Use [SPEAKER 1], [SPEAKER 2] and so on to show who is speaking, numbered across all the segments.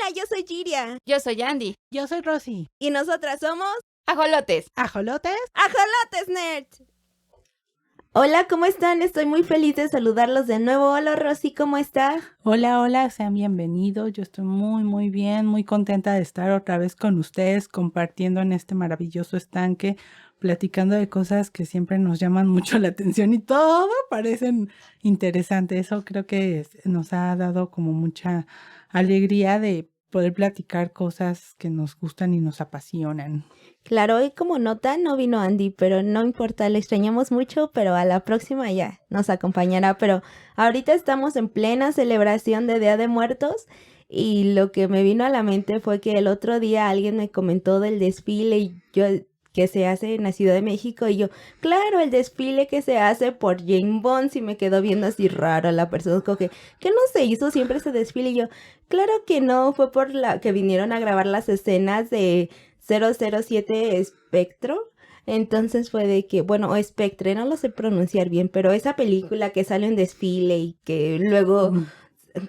[SPEAKER 1] Hola, yo soy Giria.
[SPEAKER 2] Yo soy Andy.
[SPEAKER 3] Yo soy Rosy.
[SPEAKER 1] Y nosotras somos...
[SPEAKER 2] Ajolotes.
[SPEAKER 3] ¿Ajolotes?
[SPEAKER 1] ¡Ajolotes, nerds! Hola, ¿cómo están? Estoy muy feliz de saludarlos de nuevo. Hola, Rosy, ¿cómo estás?
[SPEAKER 3] Hola, sean bienvenidos. Yo estoy muy bien, muy contenta de estar otra vez con ustedes, compartiendo en este maravilloso estanque, platicando de cosas que siempre nos llaman mucho la atención y todo parecen interesantes. Eso creo que nos ha dado como mucha alegría de poder platicar cosas que nos gustan y nos apasionan.
[SPEAKER 1] Claro, hoy como nota no vino Andy, pero no importa, le extrañamos mucho, pero a la próxima ya nos acompañará. Pero ahorita estamos en plena celebración de Día de Muertos y lo que me vino a la mente fue que el otro día alguien me comentó del desfile que se hace en la Ciudad de México y yo, claro, el desfile que se hace por James Bond, y me quedó viendo así raro la persona, como que no se hizo siempre ese desfile y yo, claro que no, fue por la que vinieron a grabar las escenas de 007 Spectro. Entonces fue de que, bueno, o Spectre, no lo sé pronunciar bien, pero esa película que sale en desfile y que luego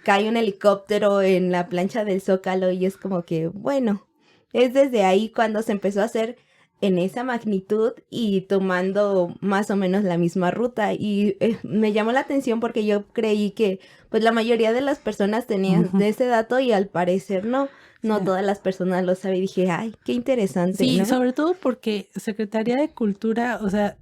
[SPEAKER 1] cae un helicóptero en la plancha del Zócalo y es como que, bueno, es desde ahí cuando se empezó a hacer en esa magnitud y tomando más o menos la misma ruta y me llamó la atención porque yo creí que pues la mayoría de las personas tenían de ese dato y al parecer no todas las personas lo saben y dije, ay, qué interesante,
[SPEAKER 3] sí,
[SPEAKER 1] ¿no?
[SPEAKER 3] sobre todo porque Secretaría de Cultura, o sea,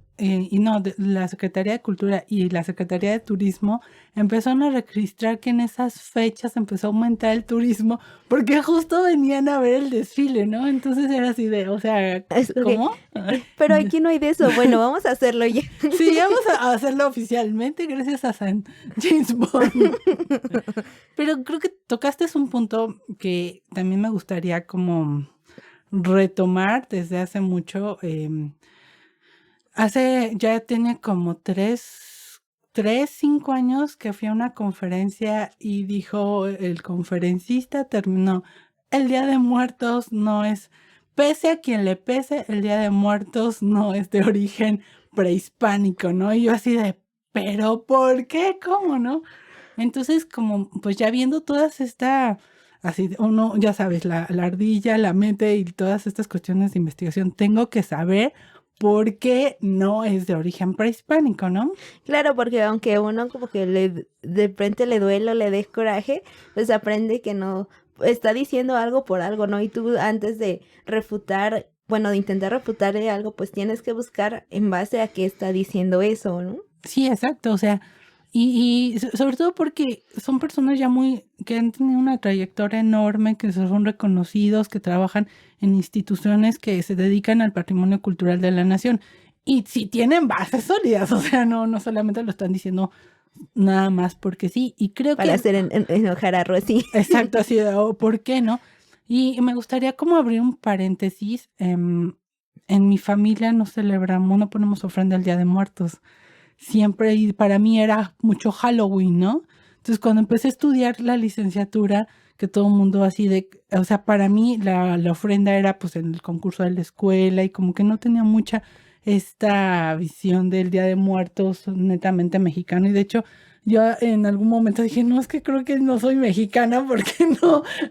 [SPEAKER 3] la Secretaría de Cultura y la Secretaría de Turismo empezaron a registrar que en esas fechas empezó a aumentar el turismo porque justo venían a ver el desfile, ¿no? Entonces era así de, o sea, ¿cómo?
[SPEAKER 1] Pero aquí no hay de eso, bueno, vamos a hacerlo ya.
[SPEAKER 3] Sí, vamos a hacerlo oficialmente gracias a San James Bond. Pero creo que tocaste un punto que también me gustaría como retomar desde hace mucho. Ya tiene como 5 años que fui a una conferencia y dijo el conferencista, terminó, el Día de Muertos no es, pese a quien le pese, el Día de Muertos no es de origen prehispánico, ¿no? Y yo así de, ¿pero por qué? ¿Cómo, no? Entonces, como, pues ya viendo todas así, uno, ya sabes, la ardilla, la mente y todas estas cuestiones de investigación, tengo que saber por qué no es de origen prehispánico, ¿no?
[SPEAKER 1] Claro, porque aunque uno como que de frente le duele o le des coraje, pues aprende que no está diciendo algo por algo, ¿no? Y tú antes de refutar, bueno, de intentar refutar de algo, pues tienes que buscar en base a qué está diciendo eso, ¿no?
[SPEAKER 3] Sí, exacto, o sea, y sobre todo porque son personas ya que han tenido una trayectoria enorme, que son reconocidos, que trabajan en instituciones que se dedican al patrimonio cultural de la nación. Y sí tienen bases sólidas, o sea, no solamente lo están diciendo nada más porque sí. Y creo
[SPEAKER 1] para hacer enojar a Rosy.
[SPEAKER 3] Exacto, así de, oh, ¿por qué no? Y me gustaría como abrir un paréntesis. En mi familia no celebramos, no ponemos ofrenda el Día de Muertos. Siempre, y para mí era mucho Halloween, ¿no? Entonces, cuando empecé a estudiar la licenciatura, que todo el mundo así de, o sea, para mí la ofrenda era pues en el concurso de la escuela y como que no tenía mucha esta visión del Día de Muertos netamente mexicano. Y de hecho, yo en algún momento dije, no, es que creo que no soy mexicana porque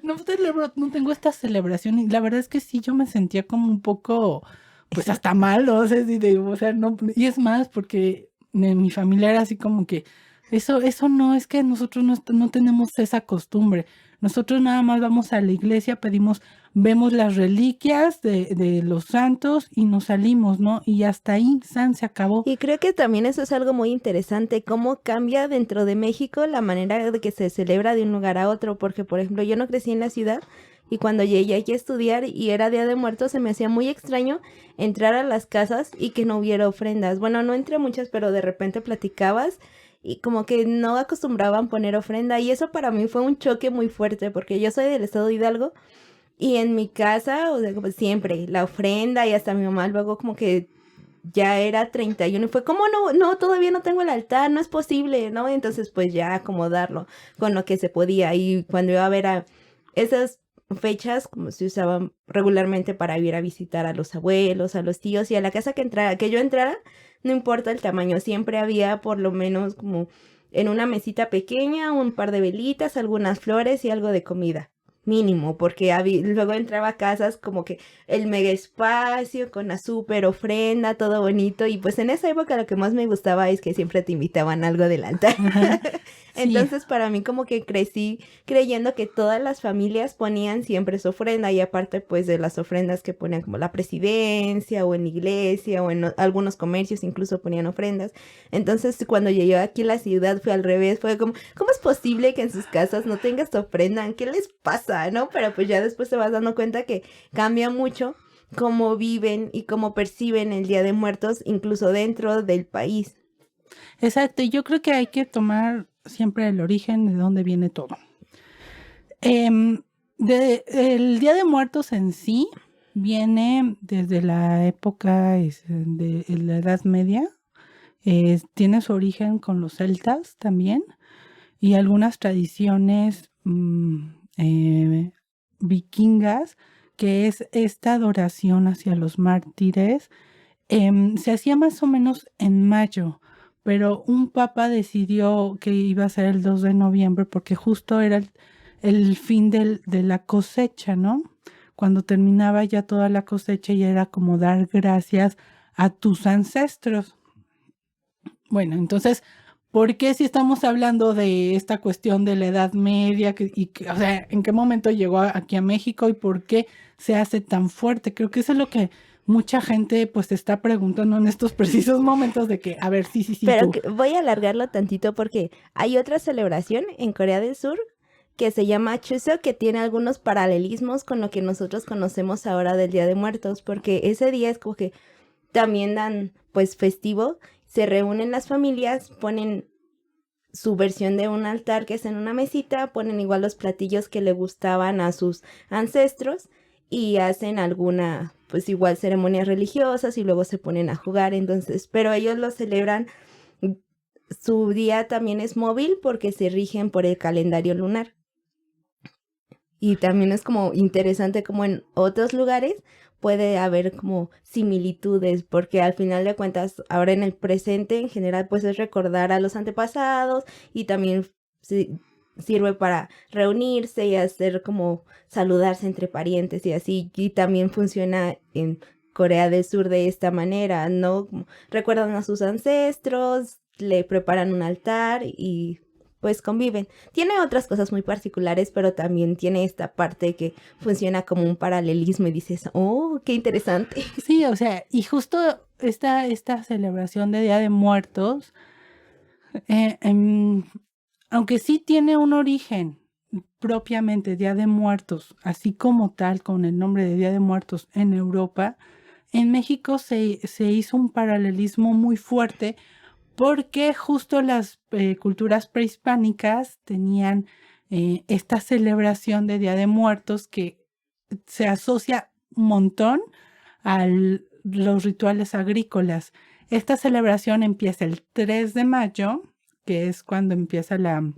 [SPEAKER 3] no celebro, no tengo esta celebración. Y la verdad es que sí, yo me sentía como un poco, pues hasta mal, ¿no? O sea, o sea, no, y es más, porque mi familia era así como que eso no, es que nosotros no tenemos esa costumbre. Nosotros nada más vamos a la iglesia, vemos las reliquias de los santos y nos salimos, ¿no? Y hasta ahí, se acabó.
[SPEAKER 1] Y creo que también eso es algo muy interesante, cómo cambia dentro de México la manera de que se celebra de un lugar a otro, porque por ejemplo yo no crecí en la ciudad y cuando llegué aquí a estudiar y era Día de Muertos se me hacía muy extraño entrar a las casas y que no hubiera ofrendas. Bueno, no entré muchas, pero de repente platicabas y como que no acostumbraban poner ofrenda y eso para mí fue un choque muy fuerte porque yo soy del estado de Hidalgo y en mi casa, o sea, como siempre, la ofrenda y hasta mi mamá luego como que ya era 31 y fue como no, todavía no tengo el altar, no es posible, ¿no? Entonces pues ya acomodarlo con lo que se podía y cuando iba a ver a esas fechas como se usaban regularmente para ir a visitar a los abuelos, a los tíos y a la casa que yo entrara, no importa el tamaño, siempre había por lo menos como en una mesita pequeña un par de velitas, algunas flores y algo de comida. mínimo, porque luego entraba a casas como que el mega espacio con la súper ofrenda, todo bonito, y pues en esa época lo que más me gustaba es que siempre te invitaban algo del altar.
[SPEAKER 3] Sí,
[SPEAKER 1] Entonces para mí como que crecí creyendo que todas las familias ponían siempre su ofrenda y aparte pues de las ofrendas que ponían como la presidencia o en la iglesia o en algunos comercios incluso ponían ofrendas. Entonces cuando llegué aquí a la ciudad fue al revés, fue como, ¿cómo es posible que en sus casas no tengas tu ofrenda? ¿Qué les pasa? ¿No? Pero pues ya después te vas dando cuenta que cambia mucho cómo viven y cómo perciben el Día de Muertos incluso dentro del país.
[SPEAKER 3] exacto. Y yo creo que hay que tomar siempre el origen de dónde viene todo. El Día de Muertos en sí viene desde la época de la Edad Media. Tiene su origen con los celtas también y algunas tradiciones vikingas, que es esta adoración hacia los mártires. Se hacía más o menos en mayo, pero un papa decidió que iba a ser el 2 de noviembre porque justo era el fin de la cosecha, ¿no? Cuando terminaba ya toda la cosecha y era como dar gracias a tus ancestros. Bueno, entonces, ¿por qué si estamos hablando de esta cuestión de la Edad Media o sea, en qué momento llegó aquí a México y por qué se hace tan fuerte? Creo que eso es lo que mucha gente pues se está preguntando en estos precisos momentos de que, a ver, sí,
[SPEAKER 1] Pero
[SPEAKER 3] tú.
[SPEAKER 1] voy a alargarlo tantito porque hay otra celebración en Corea del Sur que se llama Chuseok, que tiene algunos paralelismos con lo que nosotros conocemos ahora del Día de Muertos, porque ese día es como que también dan pues festivo, se reúnen las familias, ponen su versión de un altar que es en una mesita, ponen igual los platillos que le gustaban a sus ancestros y hacen alguna, pues igual ceremonias religiosas y luego se ponen a jugar, entonces, pero ellos lo celebran, su día también es móvil porque se rigen por el calendario lunar. Y también es como interesante como en otros lugares puede haber como similitudes, porque al final de cuentas, ahora en el presente en general, pues es recordar a los antepasados y también sirve para reunirse y hacer como saludarse entre parientes y así, y también funciona en Corea del Sur de esta manera, ¿no? Recuerdan a sus ancestros, le preparan un altar y pues conviven. Tiene otras cosas muy particulares, pero también tiene esta parte que funciona como un paralelismo y dices, oh, qué interesante.
[SPEAKER 3] Sí, o sea, y justo esta celebración de Día de Muertos, eh, em, aunque sí tiene un origen propiamente Día de Muertos, así como tal, con el nombre de Día de Muertos en Europa, en México se hizo un paralelismo muy fuerte porque justo las culturas prehispánicas tenían esta celebración de Día de Muertos que se asocia un montón a los rituales agrícolas. Esta celebración empieza el 3 de mayo, que es cuando empieza la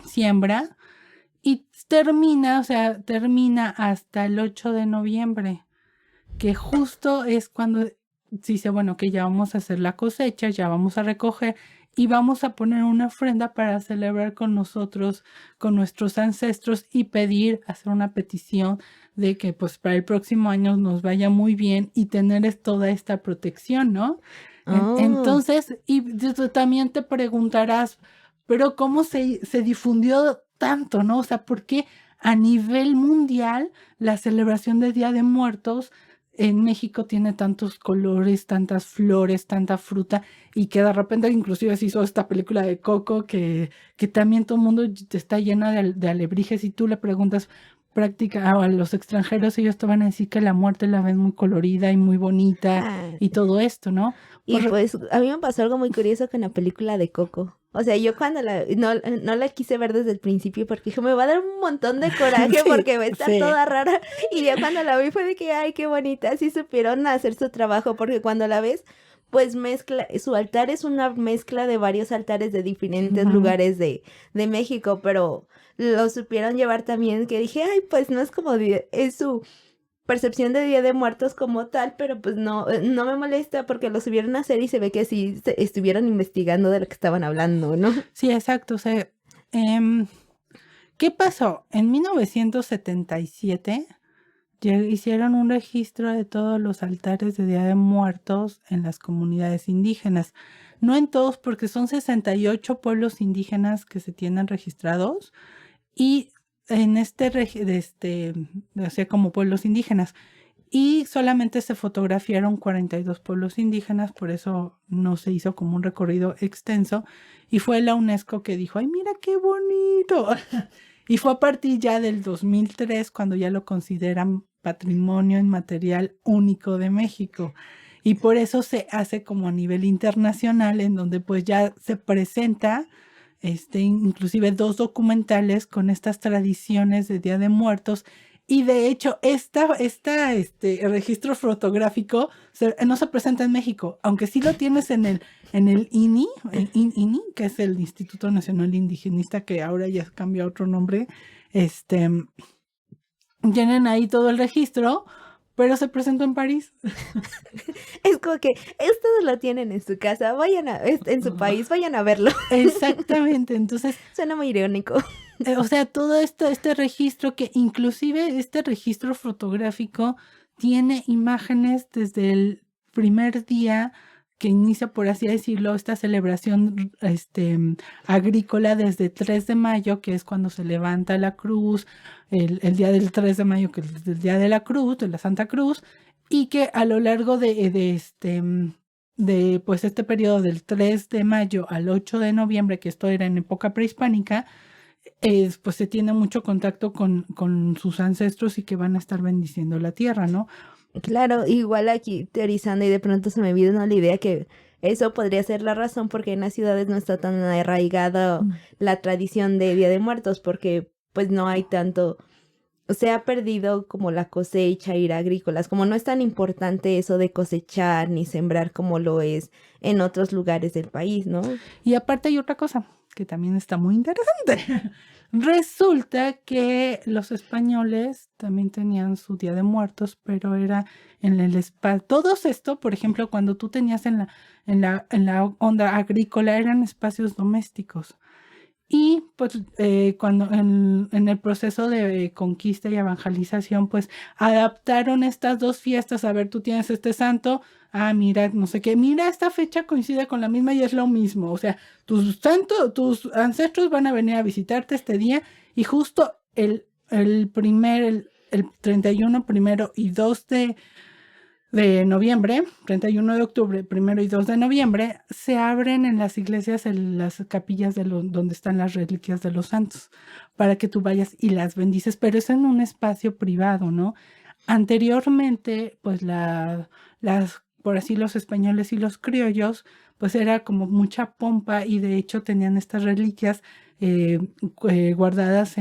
[SPEAKER 3] siembra, y termina, o sea, termina hasta el 8 de noviembre, que justo es cuando se dice, bueno, que ya vamos a hacer la cosecha, ya vamos a recoger y vamos a poner una ofrenda para celebrar con nosotros, con nuestros ancestros y pedir, hacer una petición de que pues para el próximo año nos vaya muy bien y tener toda esta protección, ¿no?
[SPEAKER 1] Oh,
[SPEAKER 3] Entonces, y tú también te preguntarás, pero ¿cómo se difundió tanto, no? O sea, ¿por qué a nivel mundial la celebración del Día de Muertos en México tiene tantos colores, tantas flores, tanta fruta y que de repente inclusive se hizo esta película de Coco que también todo el mundo está llena de alebrijes y tú le preguntas a los extranjeros, ellos te van a decir que la muerte la ven muy colorida y muy bonita
[SPEAKER 1] ah,
[SPEAKER 3] y todo esto, ¿no?
[SPEAKER 1] y pues a mí me pasó algo muy curioso con la película de Coco. O sea, yo cuando no la quise ver desde el principio porque dije, me va a dar un montón de coraje
[SPEAKER 3] Sí,
[SPEAKER 1] porque va a estar
[SPEAKER 3] sí.
[SPEAKER 1] toda rara. Y ya cuando la vi fue de que, ay, qué bonita. Sí supieron hacer su trabajo porque cuando la ves, pues mezcla, su altar es una mezcla de varios altares de diferentes
[SPEAKER 3] Ujú.
[SPEAKER 1] lugares de México, pero lo supieron llevar también que dije, ay, pues no es como, es su percepción de Día de Muertos como tal, pero pues no, no me molesta porque lo subieron a hacer y se ve que sí estuvieron investigando de lo que estaban hablando, ¿no?
[SPEAKER 3] Sí, exacto. O sea, ¿Qué pasó? En 1977 hicieron un registro de todos los altares de Día de Muertos en las comunidades indígenas. No en todos, porque son 68 pueblos indígenas que se tienen registrados y en o sea, como pueblos indígenas. Y solamente se fotografiaron 42 pueblos indígenas, por eso no se hizo como un recorrido extenso. Y fue la UNESCO que dijo, ¡ay, mira qué bonito! Y fue a partir ya del 2003 cuando ya lo consideran Patrimonio Inmaterial Único de México. Y por eso se hace como a nivel internacional, en donde pues ya se presenta inclusive 2 documentales con estas tradiciones de Día de Muertos. Y de hecho, el registro fotográfico no se presenta en México, aunque sí lo tienes en el INI, INI, que es el Instituto Nacional Indigenista, que ahora ya cambió a otro nombre. Tienen ahí todo el registro, pero se presentó en París.
[SPEAKER 1] Es como que ustedes lo tienen en su casa, en su país, vayan a verlo.
[SPEAKER 3] Exactamente, entonces...
[SPEAKER 1] Suena muy irónico.
[SPEAKER 3] O sea, todo este registro, que inclusive este registro fotográfico tiene imágenes desde el primer día que inicia, por así decirlo, esta celebración agrícola desde 3 de mayo, que es cuando se levanta la cruz, el día del 3 de mayo, que es el día de la cruz, de la Santa Cruz, y que a lo largo pues este periodo del 3 de mayo al 8 de noviembre, que esto era en época prehispánica, pues se tiene mucho contacto con sus ancestros y que van a estar bendiciendo la tierra, ¿no?
[SPEAKER 1] Claro, igual aquí teorizando y de pronto se me vino la idea que eso podría ser la razón porque en las ciudades no está tan arraigada la tradición de Día de Muertos, porque pues no hay tanto, se ha perdido como la cosecha, ir agrícolas, como no es tan importante eso de cosechar ni sembrar como lo es en otros lugares del país, ¿no?
[SPEAKER 3] Y aparte hay otra cosa que también está muy interesante. Resulta que los españoles también tenían su Día de Muertos, pero era en el espacio. Todo esto, por ejemplo, cuando tú tenías en la onda agrícola, eran espacios domésticos. Y pues cuando en el proceso de conquista y evangelización, pues adaptaron estas 2 fiestas. A ver, tú tienes este santo, mira, no sé qué, mira, esta fecha coincide con la misma y es lo mismo. O sea, tus ancestros van a venir a visitarte este día y justo el 31, 1 y 2 de noviembre, 31 de octubre, 1 y 2 de noviembre, se abren en las iglesias las capillas donde están las reliquias de los santos, para que tú vayas y las bendices, pero es en un espacio privado, ¿no? Anteriormente, pues por así los españoles y los criollos, pues era como mucha pompa y de hecho tenían estas reliquias guardadas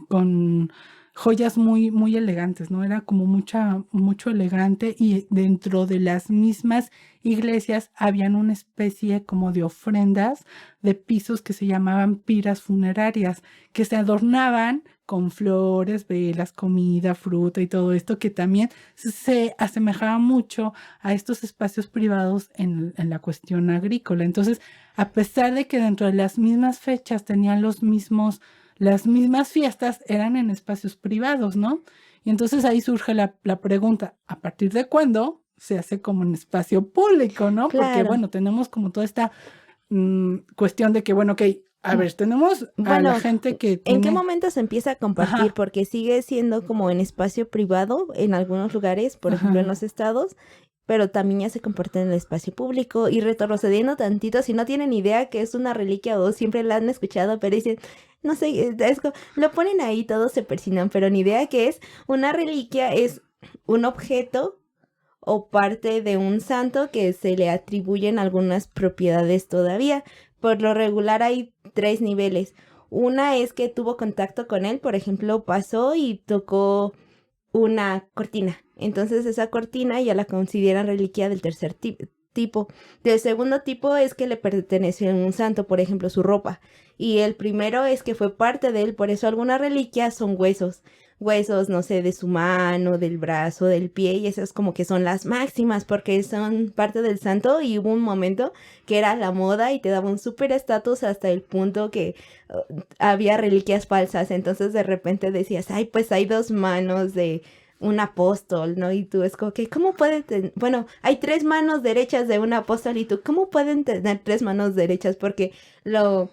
[SPEAKER 3] con joyas muy, muy elegantes, ¿no? Era como mucho elegante y dentro de las mismas iglesias habían una especie como de ofrendas de pisos que se llamaban piras funerarias, que se adornaban con flores, velas, comida, fruta y todo esto, que también se asemejaba mucho a estos espacios privados en la cuestión agrícola. Entonces, a pesar de que dentro de las mismas fechas tenían las mismas fiestas, eran en espacios privados, ¿no? Y entonces ahí surge la pregunta, ¿a partir de cuándo se hace como en espacio público, no?
[SPEAKER 1] Claro.
[SPEAKER 3] Porque, bueno, tenemos como toda esta cuestión de que, bueno, ok, a ver, tenemos a la gente que tiene...
[SPEAKER 1] ¿En qué momento se empieza a compartir?
[SPEAKER 3] Ajá.
[SPEAKER 1] Porque sigue siendo como en espacio privado en algunos lugares, por ejemplo en los estados, pero también ya se comparte en el espacio público. Y retrocediendo tantito, si no tienen idea que es una reliquia o siempre la han escuchado, pero dicen, no sé, lo ponen ahí, todos se persignan, pero ni idea que es. Una reliquia es un objeto o parte de un santo que se le atribuyen algunas propiedades todavía. Por lo regular hay 3 niveles. Una es que tuvo contacto con él, por ejemplo, pasó y tocó una cortina. Entonces esa cortina ya la consideran reliquia del tercer tipo. Del segundo tipo es que le pertenece a un santo, por ejemplo, su ropa. Y el primero es que fue parte de él, por eso algunas reliquias son huesos. huesos, no sé, de su mano, del brazo, del pie, y esas como que son las máximas porque son parte del santo y hubo un momento que era la moda y te daba un súper estatus hasta el punto que había reliquias falsas, entonces de repente decías, ay, pues hay dos manos de un apóstol, ¿no? Y tú es como que, ¿cómo pueden tener, bueno, hay tres manos derechas de un apóstol y tú, ¿cómo pueden tener tres manos derechas? Porque lo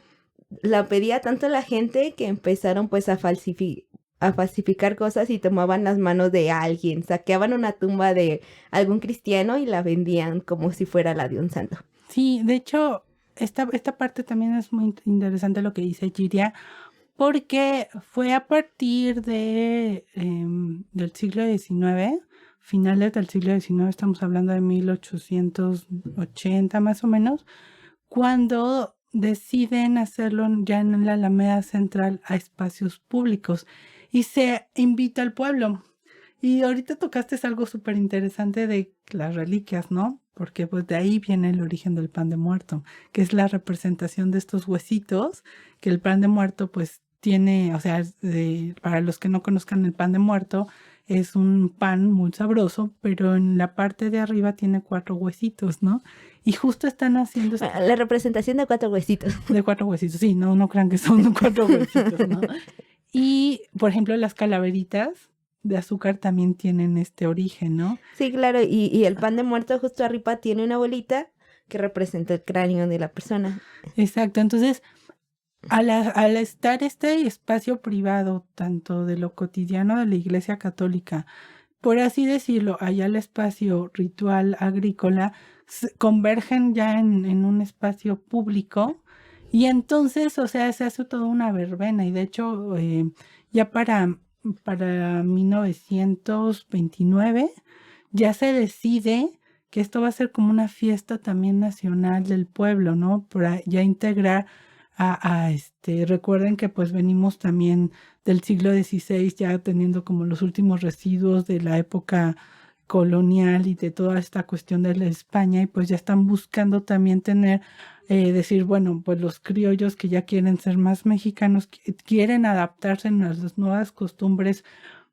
[SPEAKER 1] la pedía tanto la gente que empezaron pues a falsificar cosas y tomaban las manos de alguien, saqueaban una tumba de algún cristiano y la vendían como si fuera la de un santo.
[SPEAKER 3] Sí, de hecho, esta parte también es muy interesante lo que dice Giria, porque fue a partir del siglo XIX, finales del siglo XIX, estamos hablando de 1880 más o menos, cuando deciden hacerlo ya en la Alameda Central a espacios públicos y se invita al pueblo. Y ahorita tocaste algo súper interesante de las reliquias, ¿no? Porque pues de ahí viene el origen del pan de muerto, que es la representación de estos huesitos, que el pan de muerto pues tiene, o sea, para los que no conozcan el pan de muerto, es un pan muy sabroso, pero en la parte de arriba tiene 4 huesitos, ¿no? Y justo están haciendo
[SPEAKER 1] La representación de cuatro huesitos.
[SPEAKER 3] de 4 huesitos, sí, no crean que son 4 huesitos, ¿no? Y, por ejemplo, las calaveritas de azúcar también tienen este origen, ¿no?
[SPEAKER 1] Sí, claro, y el pan de muerto justo arriba tiene una bolita que representa el cráneo de la persona.
[SPEAKER 3] Exacto, entonces, al estar este espacio privado, tanto de lo cotidiano de la Iglesia Católica, por así decirlo, allá el espacio ritual agrícola, convergen ya en un espacio público y entonces, o sea, se hace toda una verbena y de hecho, ya para 1929 ya se decide que esto va a ser como una fiesta también nacional del pueblo, ¿no? Para ya integrar recuerden que pues venimos también del siglo XVI ya teniendo como los últimos residuos de la época colonial y de toda esta cuestión de la España y pues ya están buscando también tener, decir, bueno, pues los criollos que ya quieren ser más mexicanos, quieren adaptarse a las nuevas costumbres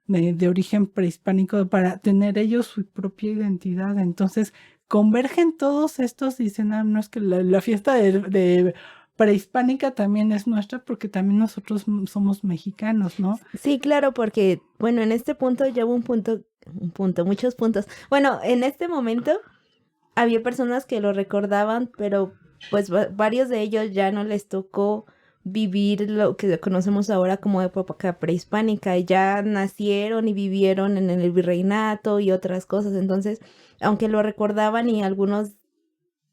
[SPEAKER 3] de origen prehispánico para tener ellos su propia identidad. Entonces, convergen todos estos y dicen, no es que la fiesta de prehispánica también es nuestra porque también nosotros somos mexicanos, ¿no?
[SPEAKER 1] Sí, claro, porque, bueno, en este punto ya hubo muchos puntos. Bueno, en este momento había personas que lo recordaban, pero pues varios de ellos ya no les tocó vivir lo que conocemos ahora como época prehispánica, y ya nacieron y vivieron en el virreinato y otras cosas. Entonces, aunque lo recordaban y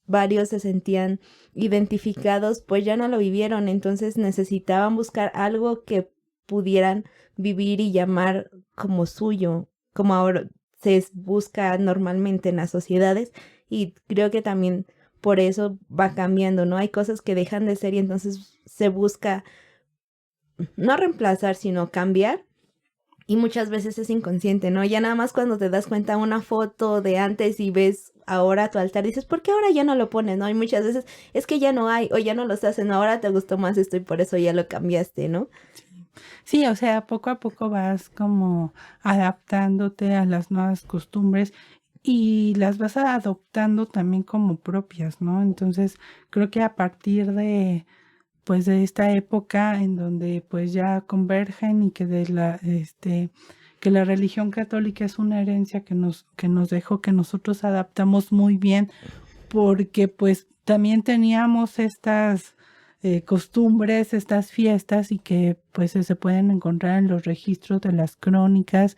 [SPEAKER 1] varios se sentían identificados, pues ya no lo vivieron, entonces necesitaban buscar algo que pudieran vivir y llamar como suyo, como ahora se busca normalmente en las sociedades, y creo que también por eso va cambiando, ¿no? Hay cosas que dejan de ser y entonces se busca no reemplazar, sino cambiar. Y muchas veces es inconsciente, ¿no? Ya nada más cuando te das cuenta una foto de antes y ves ahora tu altar, dices, ¿por qué ahora ya no lo pones, no? Y muchas veces es que ya no hay o ya no los hacen, ahora te gustó más esto y por eso ya lo cambiaste, ¿no?
[SPEAKER 3] Sí, o sea, poco a poco vas como adaptándote a las nuevas costumbres y las vas adoptando también como propias, ¿no? Entonces, creo que a partir pues de esta época en donde pues ya convergen y que que la religión católica es una herencia que nos dejó, que nosotros adaptamos muy bien, porque pues también teníamos estas costumbres, estas fiestas y que pues se pueden encontrar en los registros de las crónicas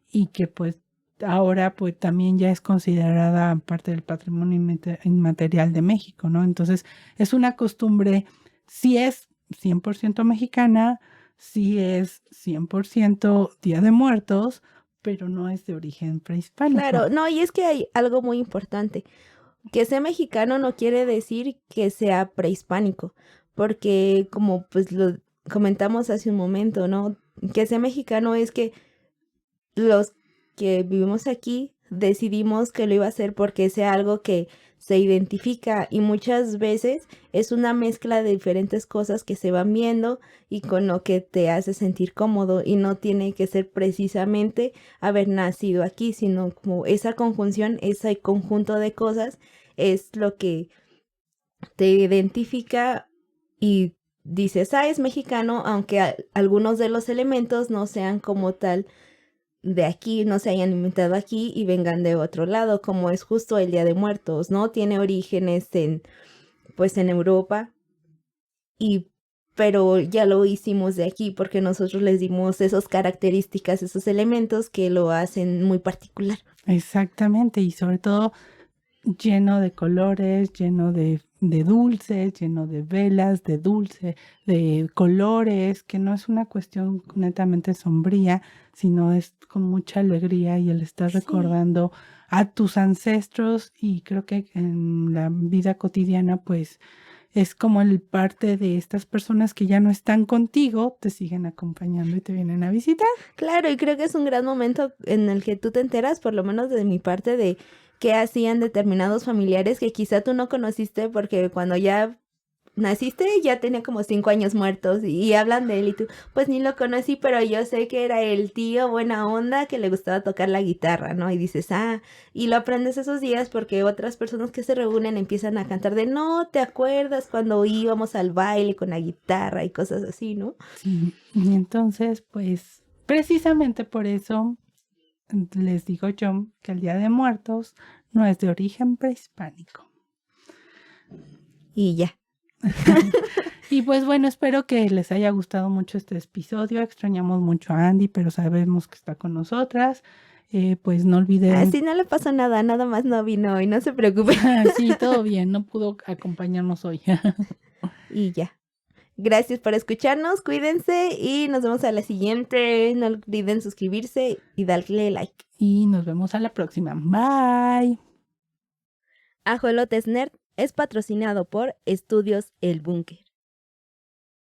[SPEAKER 3] y que pues ahora pues también ya es considerada parte del patrimonio inmaterial de México, ¿no? Entonces es una costumbre, sí es 100% mexicana, sí es 100% Día de Muertos, pero no es de origen prehispánico.
[SPEAKER 1] Claro, no, y es que hay algo muy importante. Que sea mexicano no quiere decir que sea prehispánico, porque como pues lo comentamos hace un momento, ¿no? Que sea mexicano es que los que vivimos aquí decidimos que lo iba a hacer porque sea algo que se identifica y muchas veces es una mezcla de diferentes cosas que se van viendo y con lo que te hace sentir cómodo y no tiene que ser precisamente haber nacido aquí, sino como esa conjunción, ese conjunto de cosas es lo que te identifica y dices, es mexicano, aunque algunos de los elementos no sean como tal de aquí, no se hayan inventado aquí y vengan de otro lado, como es justo el Día de Muertos, ¿no? Tiene orígenes pues en Europa, pero ya lo hicimos de aquí porque nosotros les dimos esas características, esos elementos que lo hacen muy particular.
[SPEAKER 3] Exactamente, y sobre todo lleno de colores, lleno de dulces, lleno de velas, de dulce, de colores, que no es una cuestión netamente sombría, sino es con mucha alegría y el estar recordando a tus ancestros, y creo que en la vida cotidiana pues es como el parte de estas personas que ya no están contigo, te siguen acompañando y te vienen a visitar.
[SPEAKER 1] Claro, y creo que es un gran momento en el que tú te enteras, por lo menos de mi parte, de qué hacían determinados familiares que quizá tú no conociste porque cuando ya naciste ya tenía como 5 años muertos y hablan de él y tú, pues ni lo conocí, pero yo sé que era el tío buena onda que le gustaba tocar la guitarra, ¿no? Y dices, y lo aprendes esos días porque otras personas que se reúnen empiezan a cantar de, no, ¿te acuerdas cuando íbamos al baile con la guitarra y cosas así, ¿no?
[SPEAKER 3] Sí, y entonces pues precisamente por eso les digo yo que el Día de Muertos no es de origen prehispánico.
[SPEAKER 1] Y ya.
[SPEAKER 3] Y pues bueno, espero que les haya gustado mucho este episodio. Extrañamos mucho a Andy, pero sabemos que está con nosotras. Pues no olviden.
[SPEAKER 1] Así no le pasó nada, nada más no vino y no se preocupe.
[SPEAKER 3] Sí, todo bien, no pudo acompañarnos hoy.
[SPEAKER 1] Y ya. Gracias por escucharnos, cuídense y nos vemos a la siguiente. No olviden suscribirse y darle like.
[SPEAKER 3] Y nos vemos a la próxima. Bye.
[SPEAKER 1] Ajolotes Nerd es patrocinado por Estudios El Búnker.